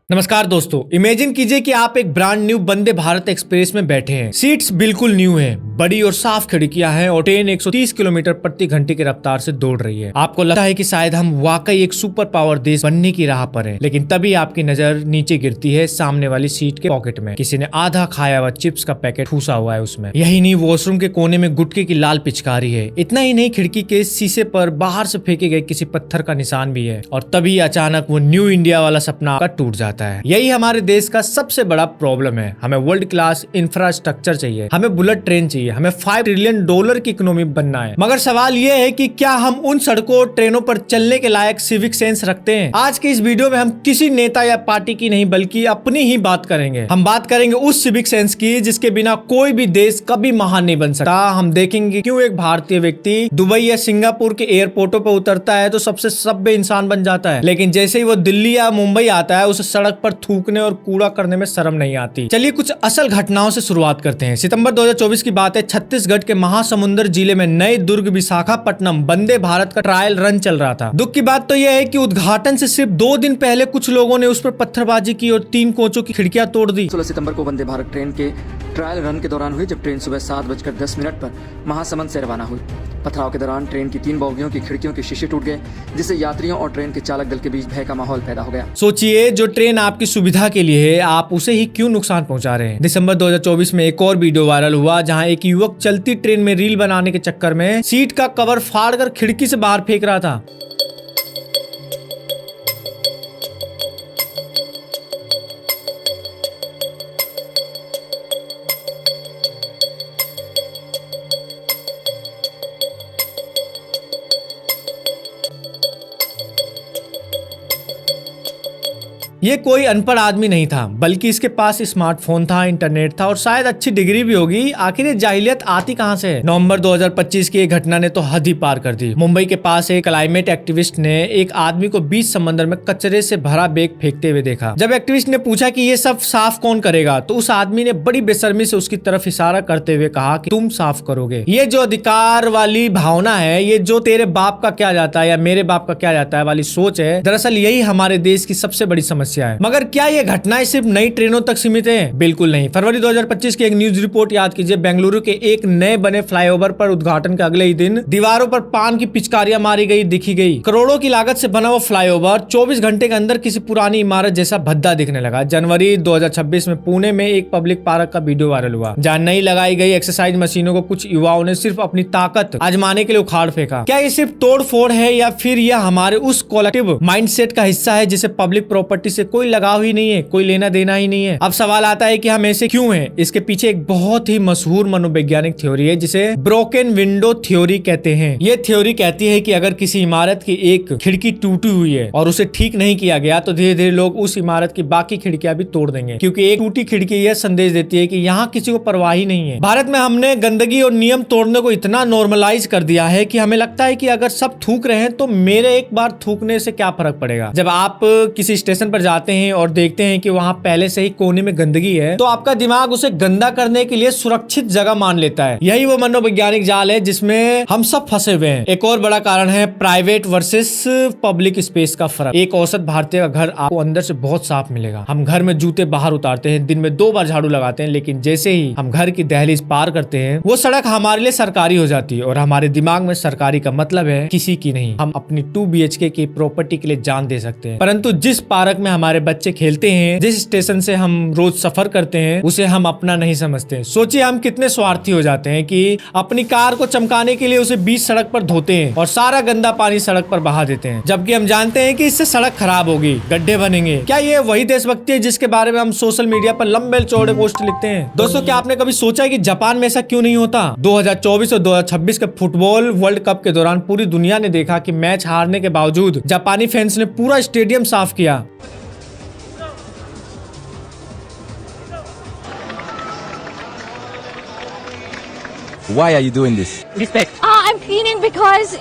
नमस्कार दोस्तों, इमेजिन कीजिए कि आप एक brand new Vande Bharat express में बैठे हैं। सीट्स बिल्कुल न्यू हैं, बड़ी और साफ खिड़कियां हैं और ट्रेन 130 किलोमीटर प्रति घंटे की रफ्तार से दौड़ रही है। आपको लगता है कि शायद हम वाकई एक सुपर पावर देश बनने की राह पर हैं। लेकिन तभी आपकी नजर नीचे गिरती है सामने वाली सीट के पॉकेट में। किसी ने आधा खाया हुआ चिप्स का पैकेट ठूसा हुआ है उसमें। यही नहीं, वॉशरूम के कोने में गुटके की लाल पिचकारी है। इतना ही नहीं, खिड़की के शीशे पर बाहर से फेंके गए किसी पत्थर का निशान भी है। और तभी अचानक वो न्यू इंडिया वाला सपना का टूट जाता है। यही हमारे देश का सबसे बड़ा प्रॉब्लम है। हमें वर्ल्ड क्लास इंफ्रास्ट्रक्चर चाहिए, हमें बुलेट ट्रेन चाहिए, हमें $5 ट्रिलियन की इकोनॉमी बनना है। मगर सवाल यह है कि क्या हम उन सड़कों और ट्रेनों पर चलने के लायक सिविक सेंस रखते हैं? आज के इस वीडियो में हम किसी नेता या पार्टी की नहीं बल्कि अपनी ही बात करेंगे। हम बात करेंगे उस सिविक सेंस की जिसके बिना कोई भी देश कभी महान नहीं बन सकता। हम देखेंगे क्यों एक भारतीय व्यक्ति दुबई या सिंगापुर के एयरपोर्टों पर उतरता है तो सबसे सभ्य इंसान बन जाता है, लेकिन जैसे ही वो दिल्ली या मुंबई आता है उसे सड़क पर थूकने और कूड़ा करने में शर्म नहीं आती। चलिए कुछ असल घटनाओं से शुरुआत करते हैं। सितंबर 2024 की बात है। छत्तीसगढ़ के महासमुंदर जिले में नए दुर्ग विशाखापट्टनम वंदे भारत का ट्रायल रन चल रहा था। दुख की बात तो यह है कि उद्घाटन से सिर्फ 2 दिन पहले कुछ लोगों ने उस पर पत्थरबाजी की और 3 कोचों की खिड़कियां तोड़ दी। 16 सितंबर को वंदे भारत ट्रेन के ट्रायल रन के दौरान हुई, जब ट्रेन सुबह 7:10 पर महासमुंद से रवाना हुई। पथराव के दौरान ट्रेन की 3 बोगियों की खिड़कियों के शीशे टूट गए, जिससे यात्रियों और ट्रेन के चालक दल के बीच भय का माहौल पैदा हो गया। सोचिए, जो ट्रेन आपकी सुविधा के लिए है, आप उसे ही क्यों नुकसान पहुंचा रहे हैं। दिसंबर 2024 में एक और वीडियो वायरल हुआ जहां एक युवक चलती ट्रेन में रील बनाने के चक्कर में सीट का कवर फाड़कर खिड़की से बाहर फेंक रहा था। ये कोई अनपढ़ आदमी नहीं था, बल्कि इसके पास स्मार्टफोन था, इंटरनेट था और शायद अच्छी डिग्री भी होगी। आखिर ये जाहिलियत आती कहां से है? नवंबर 2025 की एक घटना ने तो हद ही पार कर दी। मुंबई के पास एक क्लाइमेट एक्टिविस्ट ने एक आदमी को बीच समंदर में कचरे से भरा बैग फेंकते हुए देखा। जब एक्टिविस्ट ने पूछा कि ये सब साफ कौन करेगा, तो उस आदमी ने बड़ी बेशर्मी से उसकी तरफ इशारा करते हुए कहा कि तुम साफ करोगे। ये जो अधिकार वाली भावना है, ये जो तेरे बाप का क्या जाता है या मेरे बाप का क्या जाता है वाली सोच है, दरअसल यही हमारे देश की सबसे बड़ी समस्या है। मगर क्या ये घटनाएं सिर्फ नई ट्रेनों तक सीमित है? बिल्कुल नहीं। फरवरी 2025 की एक न्यूज रिपोर्ट याद कीजिए। बेंगलुरु के एक नए बने फ्लाईओवर पर उद्घाटन के अगले ही दिन दीवारों पर पान की पिचकारियां मारी गई दिखी गई। करोड़ों की लागत से बना वो फ्लाईओवर 24 घंटे के अंदर किसी पुरानी इमारत जैसा भद्दा दिखने लगा। जनवरी 2026 में पुणे में एक पब्लिक पार्क का वीडियो वायरल हुआ जहां नई लगाई गई एक्सरसाइज मशीनों को कुछ युवाओं ने सिर्फ अपनी ताकत आजमाने के लिए उखाड़ फेंका। क्या ये सिर्फ तोड़ फोड़ है या फिर यह हमारे उस कलेक्टिव माइंडसेट का हिस्सा है जिसे पब्लिक प्रॉपर्टी से कोई लगाव ही नहीं है, कोई लेना देना ही नहीं है? अब सवाल आता है कि हम ऐसे क्यों हैं? इसके पीछे एक बहुत ही मशहूर मनोवैज्ञानिक थ्योरी है जिसे ब्रोकन विंडो थ्योरी कहते हैं। ये थ्योरी कहती है कि अगर किसी इमारत की एक खिड़की टूटी हुई है और उसे ठीक नहीं किया गया तो धीरे धीरे लोग उस इमारत की बाकी खिड़कियां भी तोड़ देंगे, क्योंकि एक टूटी खिड़की यह संदेश देती है कि यहाँ किसी को परवाह ही नहीं है। भारत में हमने गंदगी और नियम तोड़ने को इतना नॉर्मलाइज कर दिया है कि हमें लगता है कि अगर सब थूक रहे हैं तो मेरे एक बार थूकने से क्या फर्क पड़ेगा। जब आप किसी स्टेशन पर जाते हैं और देखते हैं कि वहां पहले से ही कोने में गंदगी है तो आपका दिमाग उसे गंदा करने के लिए सुरक्षित जगह मान लेता है। यही वो मनोवैज्ञानिक जाल है जिसमें हम सब फंसे हुए हैं। एक और बड़ा कारण है प्राइवेट वर्सेस पब्लिक स्पेस का फर्क। एक औसत भारतीय का घर आपको अंदर से बहुत साफ मिलेगा। हम घर में जूते बाहर उतारते हैं, दिन में 2 बार झाड़ू लगाते हैं, लेकिन जैसे ही हम घर की दहलीज पार करते हैं वो सड़क हमारे लिए सरकारी हो जाती है और हमारे दिमाग में सरकारी का मतलब है किसी की नहीं। हम अपनी 2 BHK की प्रॉपर्टी के लिए जान दे सकते हैं, परंतु जिस पार्क में हमारे बच्चे खेलते हैं, जिस स्टेशन से हम रोज सफर करते हैं, उसे हम अपना नहीं समझते। सोचिए हम कितने स्वार्थी हो जाते हैं कि अपनी कार को चमकाने के लिए उसे बीच सड़क पर धोते हैं और सारा गंदा पानी सड़क पर बहा देते हैं, जबकि हम जानते हैं कि इससे सड़क खराब होगी, गड्ढे बनेंगे। क्या ये वही देशभक्ति है जिसके बारे में हम सोशल मीडिया पर लंबे चौड़े पोस्ट लिखते हैं? दोस्तों, क्या आपने कभी सोचा कि जापान में ऐसा क्यों नहीं होता? 2024 और 2026 के फुटबॉल वर्ल्ड कप के दौरान पूरी दुनिया ने देखा कि मैच हारने के बावजूद जापानी फैंस ने पूरा स्टेडियम साफ किया। Why are you doing this? Respect. I'm cleaning because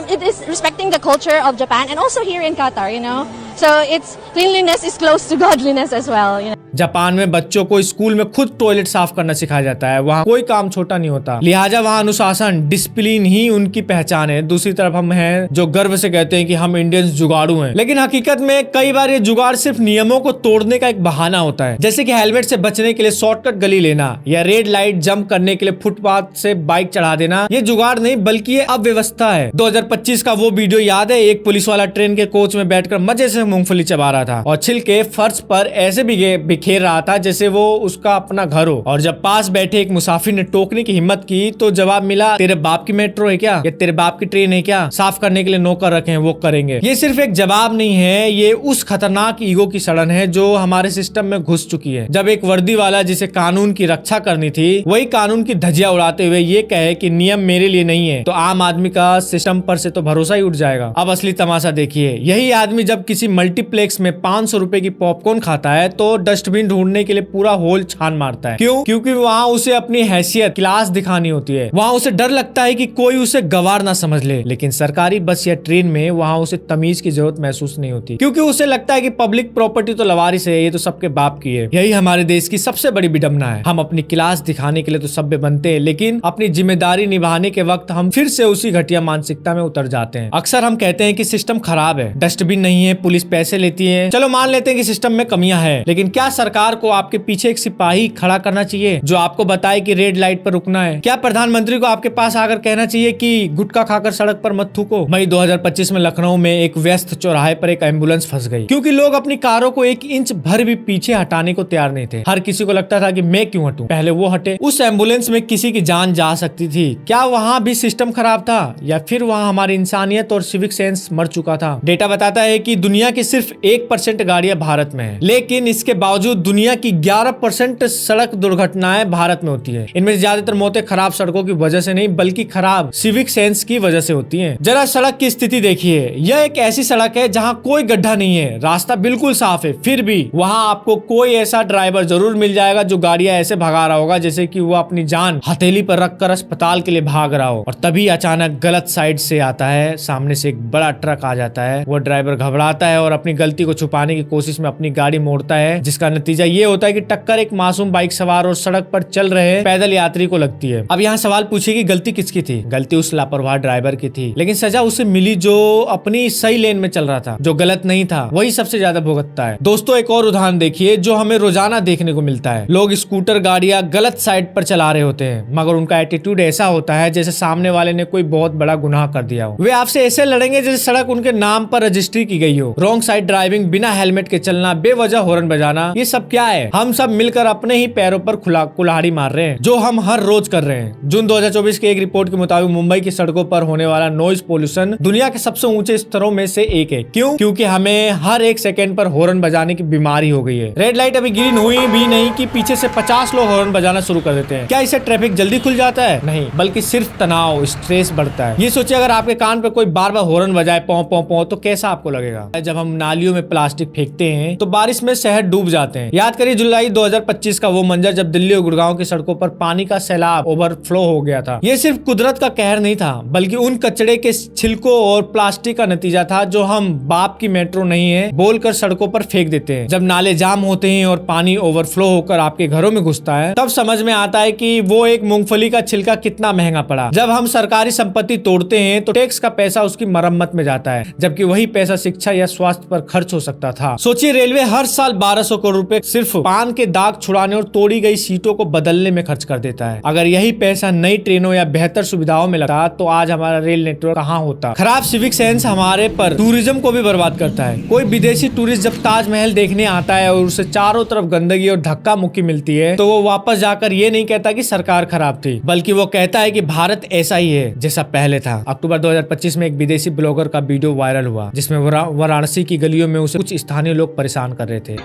it is respecting the culture of Japan and also here in Qatar, you know. So it's cleanliness is close to godliness as well, you know. Japan में बच्चों को school में खुद toilet साफ करना सिखाया जाता है। वहाँ कोई काम छोटा नहीं होता, लिहाजा वहाँ अनुशासन डिसिप्लिन ही उनकी पहचान है। दूसरी तरफ हम हैं जो गर्व से कहते हैं कि हम इंडियंस जुगाड़ू हैं, लेकिन हकीकत में कई बार ये जुगाड़ सिर्फ नियमों को तोड़ने का एक बहाना होता है। जैसे कि हेलमेट से बचने के लिए शॉर्टकट गली लेना या रेड लाइट जंप करने के लिए फुटपाथ से बाइक चढ़ा देना। ये जुगाड़ नहीं बल्कि ये अव्यवस्था है। 2025 का वो वीडियो याद है, एक पुलिस वाला ट्रेन के कोच में बैठकर मजे से मूंगफली चबा रहा था और छिलके फर्श पर ऐसे बिखेर रहा था जैसे वो उसका अपना घर हो। और जब पास बैठे एक मुसाफिर ने टोकने की हिम्मत की तो जवाब मिला, तेरे बाप की मेट्रो है क्या, या तेरे बाप की ट्रेन है क्या, साफ करने के लिए नौकर रखे हैं वो करेंगे। ये सिर्फ एक जवाब नहीं है, ये उस खतरनाक ईगो की सड़न है जो हमारे सिस्टम में घुस चुकी है। जब एक वर्दी वाला जिसे कानून की रक्षा करनी थी वही कानून की धज्जियां उड़ाते हुए ये कहे कि नियम मेरे लिए नहीं है, तो आम आदमी का सिस्टम पर से तो भरोसा ही उठ जाएगा। अब असली तमाशा देखिए, यही आदमी जब किसी मल्टीप्लेक्स में 500 रुपए की पॉपकॉर्न खाता है तो डस्टबिन ढूंढने के लिए पूरा होल छान मारता है। क्यों? क्योंकि वहाँ उसे अपनी हैसियत क्लास दिखानी होती है। वहाँ उसे डर लगता है कि कोई उसे गवार ना समझ ले। लेकिन सरकारी बस या ट्रेन में वहाँ उसे तमीज की जरूरत महसूस नहीं होती, क्योंकि उसे लगता है कि पब्लिक प्रॉपर्टी तो लवारिस है, ये तो सबके बाप की है। यही हमारे देश की सबसे बड़ी विडंबना है। हम अपनी क्लास दिखाने के लिए तो सभ्य बनते हैं, लेकिन अपनी जिम्मेदारी निभाने के वक्त हम फिर से उसी घटिया मानसिकता में उतर जाते हैं। अक्सर हम कहते हैं कि सिस्टम खराब है, डस्टबिन नहीं है, पुलिस पैसे लेती है। चलो मान लेते हैं कि सिस्टम में कमियां हैं, लेकिन क्या सरकार को आपके पीछे एक सिपाही खड़ा करना चाहिए जो आपको बताए कि रेड लाइट पर रुकना है? क्या प्रधानमंत्री को आपके पास आकर कहना चाहिए कि गुटखा खाकर सड़क पर मत थूको? मई 2025 में लखनऊ में एक व्यस्त चौराहे पर एक एम्बुलेंस फंस गई क्योंकि लोग अपनी कारों को 1 इंच भर भी पीछे हटाने को तैयार नहीं थे। हर किसी को लगता था कि मैं क्यों हटूं, पहले वो हटे। उस एम्बुलेंस में किसी की जान जा सकती थी। क्या वहाँ भी सिस्टम खराब था या फिर वहाँ हमारी इंसानियत और सिविक सेंस मर चुका था? डेटा बताता है कि दुनिया की सिर्फ 1% गाड़ियां भारत में है, लेकिन इसके बावजूद दुनिया की 11% सड़क दुर्घटनाएं भारत में होती है। इनमें ज्यादातर मौतें खराब सड़कों की वजह से नहीं बल्कि खराब सिविक सेंस की वजह से होती हैं। जरा सड़क की स्थिति देखिए, यह एक ऐसी सड़क है जहां कोई गड्ढा नहीं है, रास्ता बिल्कुल साफ है, फिर भी वहां आपको कोई ऐसा ड्राइवर जरूर मिल जाएगा जो गाड़ियां ऐसे भगा रहा होगा जैसे कि वो अपनी जान हथेली पर रखकर अस्पताल के लिए भाग रहा हो। और तभी अचानक गलत साइड से आता है, सामने से एक बड़ा ट्रक आ जाता है। वो ड्राइवर घबराता है और अपनी गलती को छुपाने की कोशिश में अपनी गाड़ी मोड़ता है, जिसका नतीजा ये होता है कि टक्कर एक मासूम बाइक सवार और सड़क पर चल रहे पैदल यात्री को लगती है। अब यहाँ सवाल पूछिए कि गलती किसकी थी? गलती उस लापरवाह ड्राइवर की थी, लेकिन सजा उसे मिली जो अपनी सही लेन में चल रहा था। जो गलत नहीं था वही सबसे ज्यादा भुगतता है। दोस्तों, एक और उदाहरण देखिए जो हमें रोजाना देखने को मिलता है। लोग स्कूटर गाड़ियां गलत साइड पर चला रहे होते हैं, मगर उनका एटीट्यूड ऐसा होता है जैसे सामने वाले ने कोई बहुत बड़ा गुनाह कर दिया हो। वे आपसे ऐसे लड़ेंगे जैसे सड़क उनके नाम पर रजिस्ट्री की गई हो। रॉन्ग साइड ड्राइविंग, बिना हेलमेट के चलना, बेवजह हॉर्न बजाना, ये सब क्या है? हम सब मिलकर अपने ही पैरों पर कुल्हाड़ी मार रहे हैं, जो हम हर रोज कर रहे हैं। जून 2024 की एक रिपोर्ट के मुताबिक मुंबई की सड़कों पर होने वाला नॉइज पोल्यूशन दुनिया के सबसे ऊंचे स्तरों में से एक है। क्यों? क्योंकि हमें हर 1 सेकंड पर हॉर्न बजाने की बीमारी हो गई है। रेड लाइट अभी ग्रीन हुई भी नहीं कि पीछे से 50 लोग हॉर्न बजाना शुरू कर देते हैं। क्या इससे ट्रैफिक जल्दी खुल जाता है? नहीं, बल्कि सिर्फ तनाव, स्ट्रेस बढ़ता है। ये सोचिए अगर आपके कान पे कोई बार बार हॉर्न बजाए पौ पौ पौ तो कैसा आपको लगेगा? जब हम नालियों में प्लास्टिक फेंकते हैं तो बारिश में शहर डूब जाते हैं। याद करिए जुलाई 2025 का वो मंजर जब दिल्ली और गुड़गांव की सड़कों पर पानी का सैलाब ओवरफ्लो हो गया था। ये सिर्फ कुदरत का कहर नहीं था बल्कि उन कचड़े के छिलकों और प्लास्टिक का नतीजा था जो हम बाप की मेट्रो नहीं है बोलकर सड़कों पर फेंक देते हैं। जब नाले जाम होते हैं और पानी ओवरफ्लो होकर आपके घरों में घुसता है तब समझ में आता है कि वो एक मूंगफली का छिलका कितना महंगा पड़ा। जब हम सरकारी संपत्ति तोड़ते हैं तो टैक्स का पैसा उसकी मरम्मत में जाता है, जबकि वही पैसा शिक्षा या स्वास्थ्य पर खर्च हो सकता था। सोचिए रेलवे हर साल 1200 करोड़ रुपए सिर्फ पान के दाग छुड़ाने और तोड़ी गई सीटों को बदलने में खर्च कर देता है। अगर यही पैसा नई ट्रेनों या बेहतर सुविधाओं में लगता तो आज हमारा रेल नेटवर्क कहाँ होता। खराब सिविक सेंस हमारे पर टूरिज्म को भी बर्बाद करता है। कोई विदेशी टूरिस्ट जब ताजमहल देखने आता है और उसे चारों तरफ गंदगी और धक्का मुक्की मिलती है तो वो वापस जाकर ये नहीं कहता कि सरकार खराब थी, बल्कि वो कहता है कि भारत ऐसा ही है जैसा पहले था। अक्टूबर 2025 में एक विदेशी ब्लॉगर का वीडियो वायरल हुआ जिसमें वाराणसी की गलियों में उसे कुछ स्थानीय लोग परेशान कर रहे थे।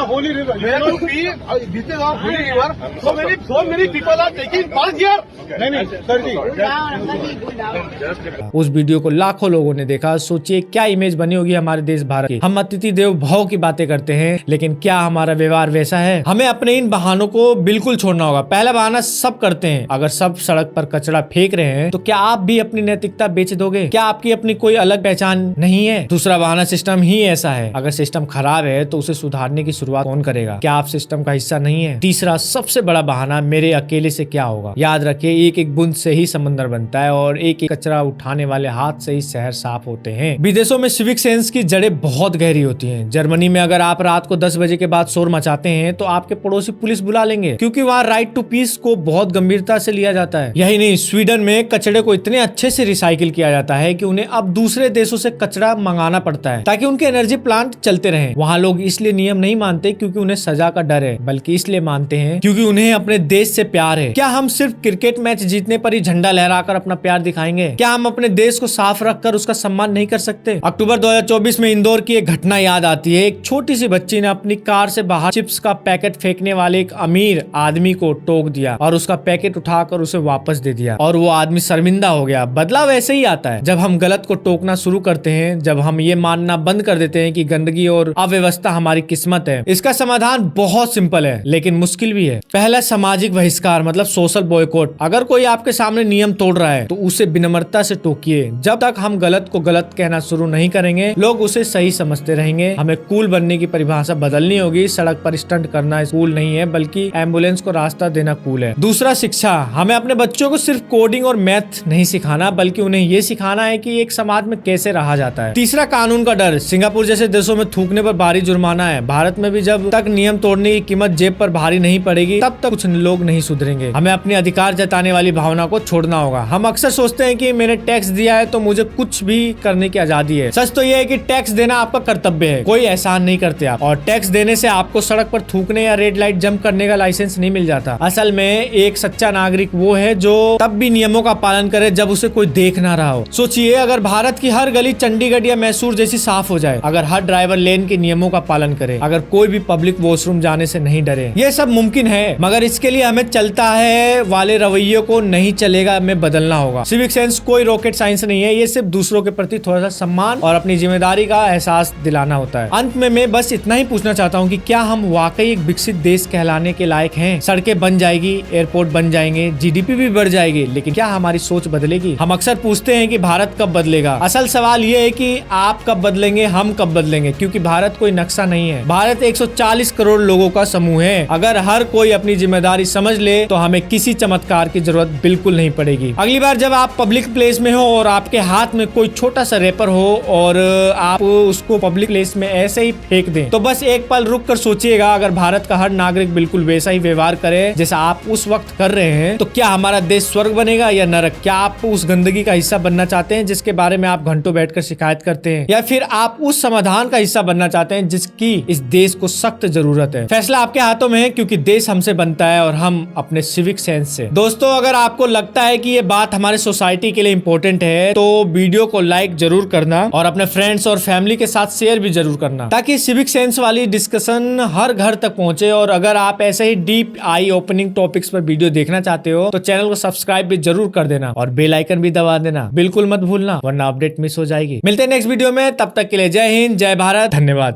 holy river. You have to be. This is our holy river. So many people are taking past here. नहीं सर जी. उस वीडियो को लाखों लोगों ने देखा। सोचिए क्या इमेज बनी होगी हमारे देश भारत की। हम अतिथि देव भव की बातें करते हैं, लेकिन क्या हमारा व्यवहार वैसा है? हमें अपने इन बहानों को बिल्कुल छोड़ना होगा। पहला बहाना सब करते हैं, अगर सब सड़क पर कचरा फेंक रहे हैं तो क्या आप भी अपनी नैतिकता बेच दोगे? क्या आपकी अपनी कोई अलग पहचान नहीं है? दूसरा बहाना सिस्टम ही ऐसा है। अगर सिस्टम खराब है तो उसे सुधारने की शुरुआत कौन करेगा? क्या आप सिस्टम का हिस्सा नहीं है? तीसरा सबसे बड़ा बहाना, मेरे अकेले से क्या होगा? याद रखिए, एक एक बूंद से ही समंदर बनता है और एक एक कचरा उठाने वाले हाथ से ही शहर साफ होते हैं। विदेशों में सिविक सेंस की जड़ें बहुत गहरी होती हैं। जर्मनी में अगर आप रात को 10 बजे के बाद शोर मचाते हैं तो आपके पड़ोसी पुलिस बुला लेंगे, क्योंकि वहाँ राइट टू पीस को बहुत गंभीरता से लिया जाता है। यही नहीं, स्वीडन में कचड़े को इतने अच्छे से रिसाइकिल किया जाता है कि उन्हें अब दूसरे देशों से कचरा मंगाना पड़ता है ताकि उनके एनर्जी प्लांट चलते रहें। वहाँ लोग इसलिए नियम नहीं मानते क्योंकि उन्हें सजा का डर है, बल्कि इसलिए मानते हैं क्योंकि उन्हें अपने देश से प्यार है। क्या हम सिर्फ क्रिकेट मैच जीतने पर ही झंडा लहराकर अपना प्यार दिखाएंगे? क्या हम अपने देश को साफ रखकर उसका सम्मान नहीं कर सकते? अक्टूबर 2024 में इंदौर की एक घटना याद आती है। एक छोटी सी बच्ची ने अपनी कार से बाहर चिप्स का पैकेट फेंकने वाले एक अमीर आदमी को टोक दिया और उसका पैकेट उठाकर उसे वापस दे दिया, और वो आदमी शर्मिंदा हो गया। बदला वैसे ही आता है जब हम गलत को टोकना शुरू करते हैं, जब हम ये मानना बंद कर देते हैं कि गंदगी और अव्यवस्था हमारी किस्मत है। इसका समाधान बहुत सिंपल है, लेकिन मुश्किल भी है। पहला, सामाजिक बहिष्कार, मतलब सोशल बॉयकॉट। अगर कोई आपके सामने नियम तोड़ रहा है तो उसे विनम्रता से टोकिए। जब तक हम गलत को गलत कहना शुरू नहीं करेंगे, लोग उसे सही समझते रहेंगे। हमें कूल बनने की परिभाषा बदलनी होगी। सड़क पर स्टंट करना कूल नहीं है, बल्कि एम्बुलेंस को रास्ता देना कूल है। दूसरा, शिक्षा। हमें अपने बच्चों को सिर्फ कोडिंग और मैथ नहीं सिखाना, बल्कि उन्हें ये सिखाना है कि एक समाज में कैसे रहा जाता है। तीसरा, कानून का डर। सिंगापुर जैसे देशों में थूकने पर भारी जुर्माना है। भारत में भी जब तक नियम तोड़ने की कीमत जेब पर भारी नहीं पड़ेगी, तब तक कुछ लोग नहीं सुधरेंगे। हमें अपने अधिकार जताने वाली भावना को छोड़ना होगा। हम अक्सर सोचते हैं कि मैंने टैक्स दिया है तो मुझे कुछ भी करने की आजादी है। सच तो यह है कि टैक्स देना आपका कर्तव्य है, कोई एहसान नहीं करते आप। और टैक्स देने से आपको सड़क पर थूकने या रेड लाइट जंप करने का लाइसेंस नहीं मिल जाता। असल में एक सच्चा नागरिक वो है जो तब भी नियमों का पालन करे जब उसे कोई देख ना रहा हो। सोचिए, अगर भारत की हर गली चंडीगढ़ या मैसूर जैसी साफ हो जाए, अगर हर ड्राइवर लेन के नियमों का पालन करे, अगर कोई भी पब्लिक वॉशरूम जाने से नहीं डरे, ये सब मुमकिन है। मगर इसके लिए हमें चलता है वाले रवैये को नहीं चलेगा में बदलना होगा। सिविक सेंस कोई रॉकेट साइंस नहीं है, ये सिर्फ दूसरों के प्रति थोड़ा सा सम्मान और अपनी जिम्मेदारी का एहसास दिलाना होता है। अंत में मैं बस इतना ही पूछना चाहता हूँ कि क्या हम वाकई एक विकसित देश कहलाने के लायक हैं? सड़कें बन जाएगी, एयरपोर्ट बन जाएंगे, जीडीपी भी बढ़ जाएगी, लेकिन क्या हमारी सोच बदलेगी? हम अक्सर पूछते हैं कि भारत कब बदलेगा। असल सवाल ये है कि आप कब बदलेंगे, हम कब बदलेंगे, क्योंकि भारत कोई नक्शा नहीं है। भारत 140 करोड़ लोगों का समूह है। अगर हर कोई अपनी जिम्मेदारी समझ ले तो हमें किसी चमत्कार की जरूरत बिल्कुल नहीं पड़ेगी। अगली बार जब आप पब्लिक प्लेस में हो और आपके हाथ में कोई छोटा सा रैपर हो और आप उसको पब्लिक प्लेस में ऐसे ही फेंक दें, तो बस एक पल रुक कर सोचिएगा, अगर भारत का हर नागरिक बिल्कुल वैसा ही व्यवहार करे जैसा आप उस वक्त कर रहे हैं, तो क्या हमारा देश स्वर्ग बनेगा या नरक? क्या आप उस गंदगी का हिस्सा बनना चाहते हैं जिसके बारे में आप घंटों बैठकर शिकायत करते हैं, या फिर आप उस समाधान का हिस्सा बनना चाहते हैं जिसकी इस देश को सख्त जरूरत है? फैसला आपके हाथों में है, क्योंकि देश हमसे बनता है और हम अपने सिविक सेंस से। दोस्तों, अगर आपको लगता है कि ये बात हमारे सोसाइटी के लिए इम्पोर्टेंट है तो वीडियो को लाइक जरूर करना और अपने फ्रेंड्स और फैमिली के साथ शेयर भी जरूर करना, ताकि सिविक सेंस वाली डिस्कशन हर घर तक पहुंचे। और अगर आप ऐसे ही डीप आई ओपनिंग टॉपिक्स पर वीडियो देखना चाहते हो तो चैनल को सब्सक्राइब भी जरूर कर देना और बेल आइकन भी दबा देना, बिल्कुल मत भूलना, वरना अपडेट मिस हो जाएगी। मिलते हैं नेक्स्ट वीडियो में, तब तक के लिए जय हिंद, जय भारत, धन्यवाद।